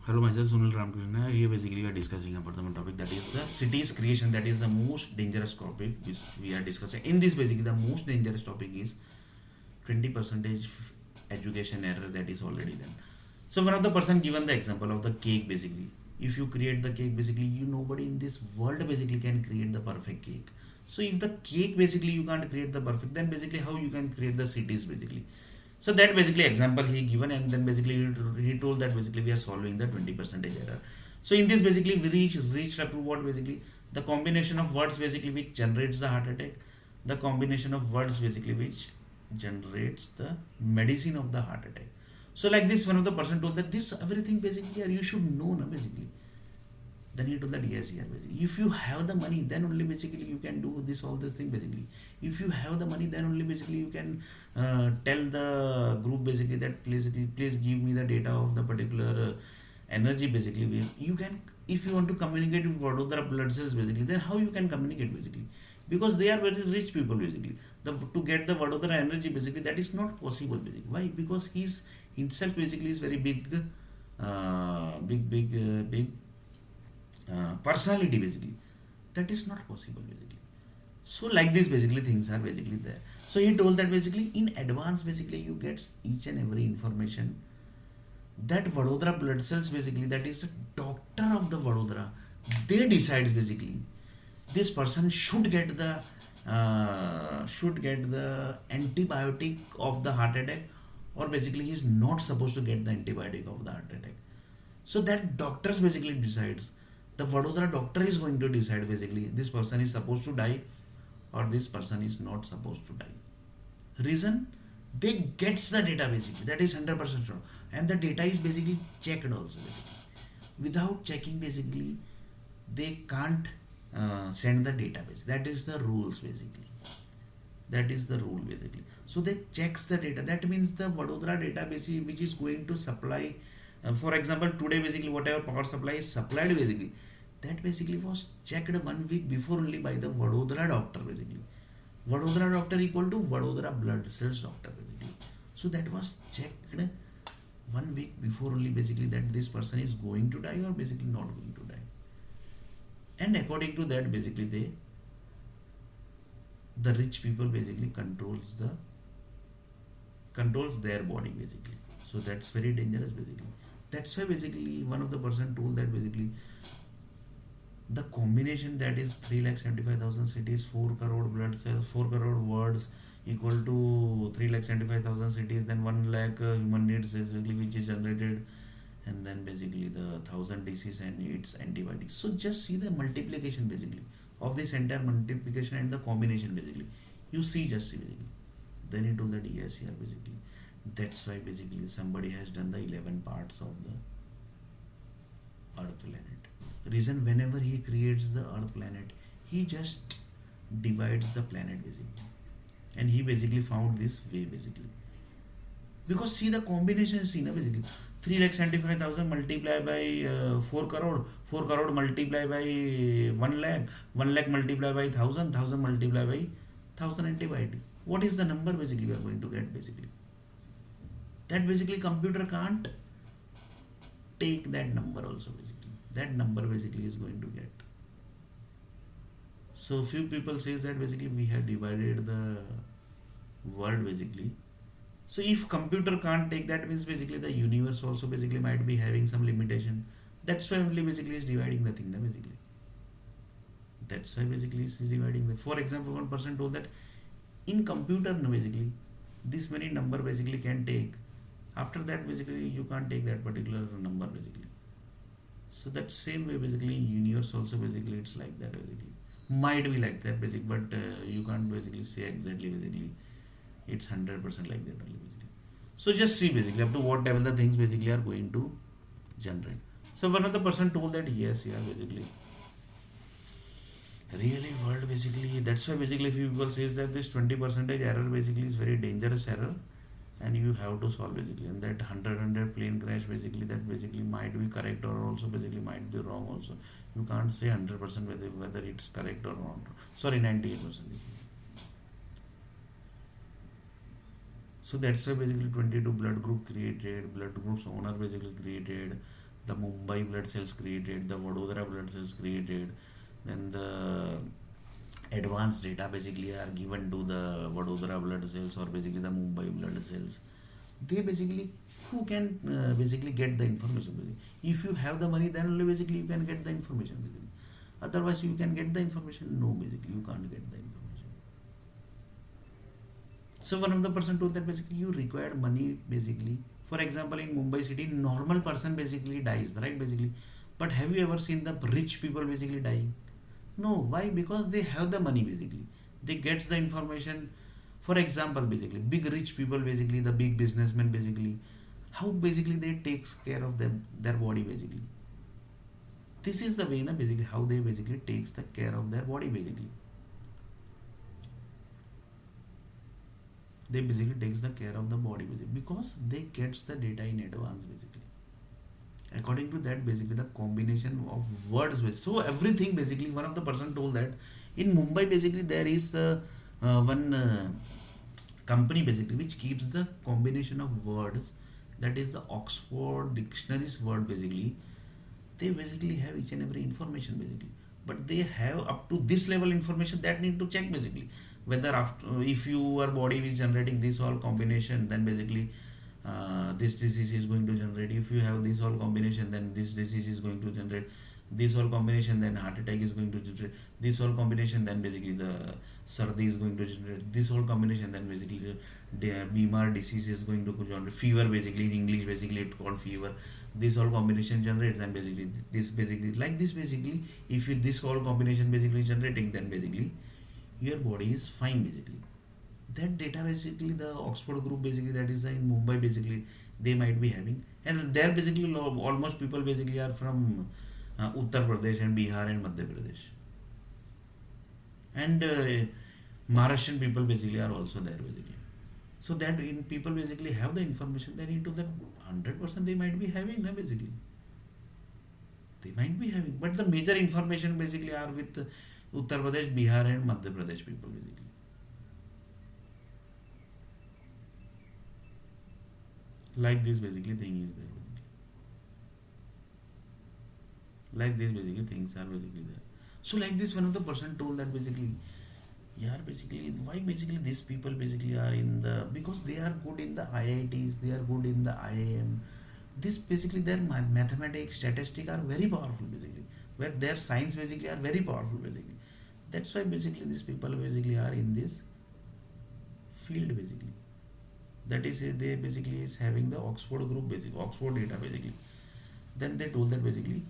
Hello, myself Sunil Ramakrishna. Here basically we are discussing about the topic that is the city's creation. That is the most dangerous topic which we are discussing. In this basically the most dangerous topic is 20 percentage education error that is already done. So one of the person given the example of the cake basically. If you create the cake basically, you nobody in this world basically can create the perfect cake. So if the cake basically you can't create the perfect, then basically how you can create the cities basically. So that basically example he given, and then basically he told that basically we are solving the 20 percentage error. So in this basically we reached up to what basically the combination of words basically which generates the heart attack, the combination of words basically which generates the medicine of the heart attack. So like this one of the person told that this everything basically you should know na basically. Then he told that yes, yeah, basically. If you have the money, then only basically you can do this all this thing basically. If you have the money, then only basically you can tell the group basically that please give me the data of the particular energy basically. You can, if you want to communicate with Vadodara blood cells basically, then how you can communicate basically? Because they are very rich people basically. To get the Vadodara energy basically, that is not possible basically. Why? Because he's himself basically is very big, big personality basically. That is not possible basically. So like this basically things are basically there. So he told that basically in advance basically you get each and every information that Vadodara blood cells basically, that is a doctor of the Vadodara, they decides basically this person should get the antibiotic of the heart attack, or basically he is not supposed to get the antibiotic of the heart attack. So that doctors basically decides. The Vadodara doctor is going to decide basically this person is supposed to die or this person is not supposed to die. Reason, they gets the data basically, that is 100% sure, and the data is basically checked also basically. Without checking basically they can't send the database. That is the rules basically. That is the rule basically. So they checks the data. That means the Vadodara database which is going to supply, for example today basically whatever power supply is supplied basically, that basically was checked 1 week before only by the Vadodara doctor basically. Vadodara doctor equal to Vadodara blood cells doctor basically. So that was checked 1 week before only basically that this person is going to die or basically not going to die. And according to that basically the rich people basically controls their body basically. So that's very dangerous basically. That's why basically one of the person told that basically the combination that is 3,75,000 cities, 4 crore blood cells, 4 crore words equal to 3,75,000 cities, then 1 lakh human needs basically which is generated, and then basically the 1,000 disease and its antibiotics. So just see the multiplication basically of this entire multiplication and the combination basically. You see, just see basically. Then it told that yes, here basically. That's why basically somebody has done the 11 parts of the Earth planet. Reason, whenever he creates the Earth planet, he just divides the planet basically, and he basically found this way basically. Because see the combination, see na basically 3,75,000 multiplied by 4 crore, 4 crore multiplied by 1 lakh, 1 lakh multiplied by 1,000, 1,000 multiplied by 1,000 and divide. What is the number basically you are going to get basically? That basically computer can't take that number also basically. That number basically is going to get. So few people says that basically we have divided the world basically. So if computer can't take that, means basically the universe also basically might be having some limitation. That's why only basically is dividing the thing na basically. That's why basically is dividing the. For example, one person told that in computer na basically this many number basically can take. After that basically you can't take that particular number basically. So that same way basically in universe also basically it's like that basically. Might be like that basic, but you can't basically say exactly basically it's 100% like that only basically. So just see basically up to what level the things basically are going to generate. So one of the person told that yes, yeah, basically really world basically, that's why basically few people says that this 20 percentage error basically is very dangerous error, and you have to solve basically, and that 100 plane crash basically, that basically might be correct or also basically might be wrong also. You can't say 100% whether it's correct or not. Sorry, 98%. So that's why basically 22 blood groups owner basically created, the Mumbai blood cells created, the Vadodara blood cells created, then the advanced data basically are given to the Vadodara blood cells or basically the Mumbai blood cells. They basically, who can basically get the information basically. If you have the money, then only basically you can get the information basically. Otherwise you can get the information, no, basically you can't get the information. So one of the person told that basically you require money basically. For example, in Mumbai city, normal person basically dies, right? Basically, but have you ever seen the rich people basically dying? No. Why? Because they have the money basically. They get the information. For example, basically, big rich people basically, the big businessmen basically, how basically they takes care of them their body basically. This is the way, na, basically how they basically takes the care of their body basically. They basically takes the care of the body basically because they gets the data in advance basically. According to that, basically the combination of words so everything basically, one of the person told that in Mumbai basically there is one company basically which keeps the combination of words, that is the Oxford dictionaries word basically. They basically have each and every information basically, but they have up to this level information that need to check basically whether after, if your body is generating this all combination, then basically this disease is going to generate. If you have this all combination, then this disease is going to generate. This all combination, then heart attack is going to generate. This all combination, then basically the sardi is going to generate. This all combination, then basically the Bimar disease is going to generate. Fever basically in English basically it's called fever. This all combination generates, then basically this basically like this basically. If you, this all combination basically generating, then basically your body is fine basically. That data basically the Oxford group basically, that is in Mumbai basically, they might be having, and there basically almost people basically are from Uttar Pradesh and Bihar and Madhya Pradesh, and Maharashtrian people basically are also there basically. So that in people basically have the information, then into that 100% they might be having basically. They might be having, but the major information basically are with Uttar Pradesh, Bihar and Madhya Pradesh people basically. Like this basically thing is there basically. Like this basically things are basically there. So like this one of the person told that basically, yeah, basically why basically these people basically are in the, because they are good in the IITs, they are good in the IIM. This basically their mathematics, statistics are very powerful basically, where their science basically are very powerful basically. That's why basically these people basically are in this field basically. That is they basically is having the Oxford group basically, Oxford data basically. Then they told that basically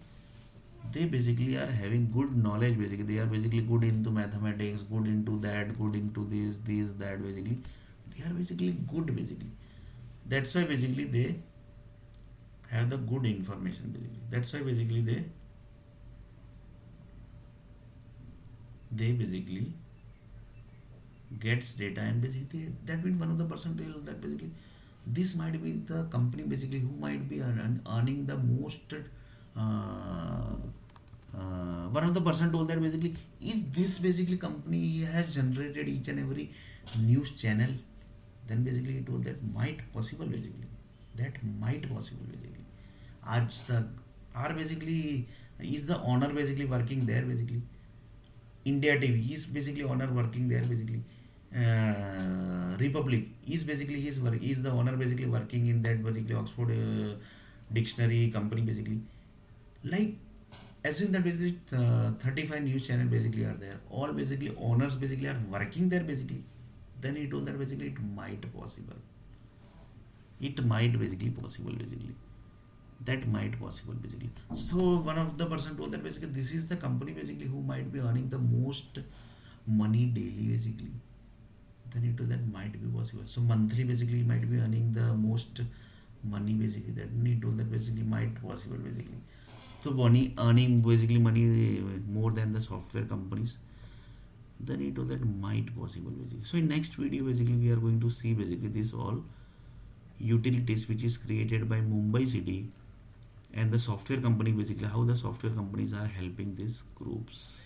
they basically are having good knowledge basically. They are basically good into mathematics, good into that, good into this, that basically. They are basically good basically. That's why basically they have the good information basically. That's why basically they basically gets data, and basically that means one of the person tell that basically this might be the company basically who might be earning the most. One of the person told that basically, if this basically company has generated each and every news channel, then basically he told that might possible basically, that might possible basically. Are basically is the owner basically working there basically. India TV is basically owner working there basically. Republic is basically his work, is the owner basically working in that basically Oxford dictionary company basically. Like assume that basically 35 news channel basically are there, all basically owners basically are working there basically. Then he told that basically it might possible, it might basically possible basically, that might possible basically. So one of the person told that basically this is the company basically who might be earning the most money daily basically. Then it that might be possible. So monthly basically might be earning the most money basically. That he told that basically might possible basically. So money earning basically money more than the software companies. Then he told that might possible basically. So in next video basically we are going to see basically this all utilities which is created by Mumbai city and the software company basically, how the software companies are helping these groups.